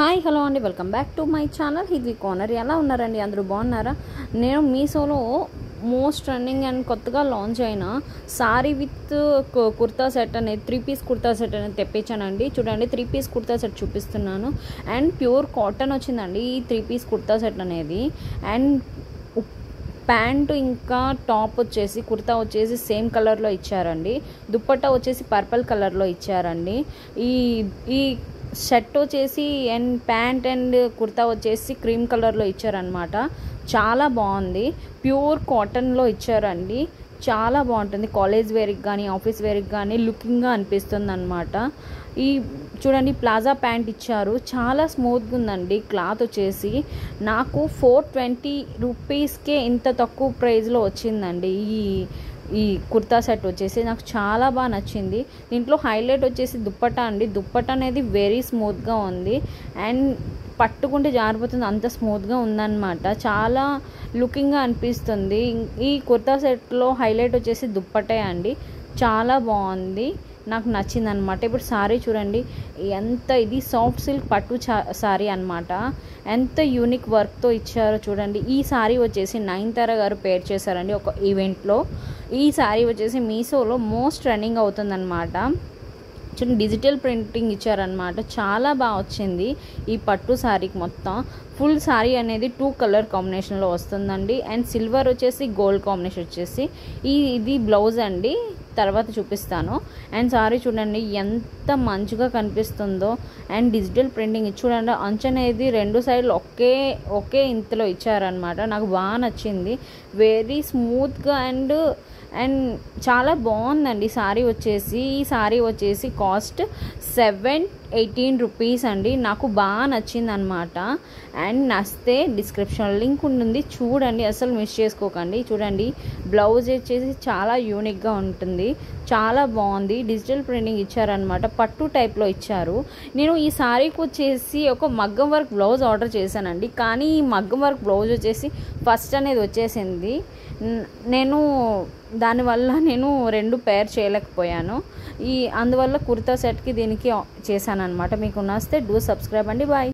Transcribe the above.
Hi hello అండి, welcome back to my channel హిద్వి corner. ఎలా ఉన్నారండి? అందరూ బాగున్నారా? నేను మీషోలో మోస్ట్ ట్రెండింగ్ అండ్ కొత్తగా లాంచ్ అయిన సారీ విత్ కుర్తా సెట్ అనేది 3 పీస్ కుర్తా సెట్ అనేది తెప్పించానండి. చూడండి, 3 పీస్ కుర్తా సెట్ చూపిస్తున్నాను. అండ్ ప్యూర్ కాటన్ వచ్చిందండి ఈ 3 పీస్ కుర్తా సెట్ అనేది. అండ్ ప్యాంటు ఇంకా టాప్ వచ్చేసి కుర్తా వచ్చేసి సేమ్ కలర్లో ఇచ్చారండి. దుప్పట్టా వచ్చేసి పర్పుల్ కలర్లో ఇచ్చారండి. ఈ షర్ట్ వచ్చేసి అండ్ ప్యాంట్ అండ్ కుర్తా వచ్చేసి క్రీమ్ కలర్లో ఇచ్చారనమాట. చాలా బాగుంది. ప్యూర్ కాటన్లో ఇచ్చారండి. చాలా బాగుంటుంది. కాలేజ్ వేర్కి కానీ ఆఫీస్ వేర్కి కానీ లుకింగ్గా అనిపిస్తుంది అనమాట. ఈ చూడండి, ప్లాజా ప్యాంట్ ఇచ్చారు. చాలా స్మూత్గా ఉందండి. క్లాత్ వచ్చేసి నాకు 420 రూపీస్కే ఇంత తక్కువ ప్రైస్లో వచ్చిందండి. ఈ కుర్తా సెట్ వచ్చేసి నాకు చాలా బాగా నచ్చింది. దీంట్లో హైలైట్ వచ్చేసి దుప్పట్టా అండి. దుప్పట్టా అనేది వెరీ స్మూత్గా ఉంది అండ్ పట్టుకుంటే జారిపోతుంది, అంత స్మూత్గా ఉందన్నమాట. చాలా లుకింగ్గా అనిపిస్తుంది. ఈ కుర్తా సెట్లో హైలైట్ వచ్చేసి దుప్పట్టే అండి. చాలా బాగుంది, నాకు నచ్చింది అనమాట. ఇప్పుడు సారీ చూడండి, ఇది సాఫ్ట్ సిల్క్ పట్టు సారీ అనమాట. ఎంత యూనిక్ వర్క్తో ఇచ్చారో చూడండి. ఈ సారీ వచ్చేసి నయనతార గారు పేర్ చేశారండి ఒక ఈవెంట్లో. ఈ సారీ వచ్చేసి మీషోలో మోస్ట్ రన్నింగ్ అవుతుందన్నమాట. చూడండి, డిజిటల్ ప్రింటింగ్ ఇచ్చారనమాట. చాలా బాగా వచ్చింది ఈ పట్టు శారీకి. మొత్తం ఫుల్ శారీ అనేది 2 కలర్ కాంబినేషన్లో వస్తుందండి. అండ్ సిల్వర్ వచ్చేసి గోల్డ్ కాంబినేషన్ వచ్చేసి ఇది బ్లౌజ్ అండి, తర్వాత చూపిస్తాను. అండ్ సారీ చూడండి ఎంత మంచిగా కనిపిస్తుందో. అండ్ డిజిటల్ ప్రింటింగ్ చూడండి, అంచు అనేది 2 సైడ్లు ఒకే ఇంతలో ఇచ్చారనమాట. నాకు బాగా నచ్చింది. వెరీ స్మూత్గా అండ్ చాలా బాగుందండి సారీ వచ్చేసి. ఈ సారీ వచ్చేసి కాస్ట్ 718 రూపీస్ అండి. నాకు బాగా నచ్చింది అనమాట. అండ్ నచ్చితే డిస్క్రిప్షన్ లింక్ ఉంటుంది, చూడండి, అసలు మిస్ చేసుకోకండి. చూడండి, బ్లౌజ్ వచ్చేసి చాలా యూనిక్గా ఉంటుంది. చాలా బాగుంది. డిజిటల్ ప్రింటింగ్ ఇచ్చారనమాట. పట్టు టైప్లో ఇచ్చారు. నేను ఈ సారీకి వచ్చేసి ఒక మగ్గం వర్క్ బ్లౌజ్ ఆర్డర్ చేశానండి. కానీ ఈ మగ్గం వర్క్ బ్లౌజ్ వచ్చేసి ఫస్ట్ అనేది వచ్చేసింది. దానివల్ల నేను 2 పేర్ చేయలేకపోయాను. అందువల్ల కుర్తా సెట్కి దీనికి చేశాను అనమాట. మీకు నచ్చితే డూ సబ్స్క్రైబ్ అండి. బాయ్.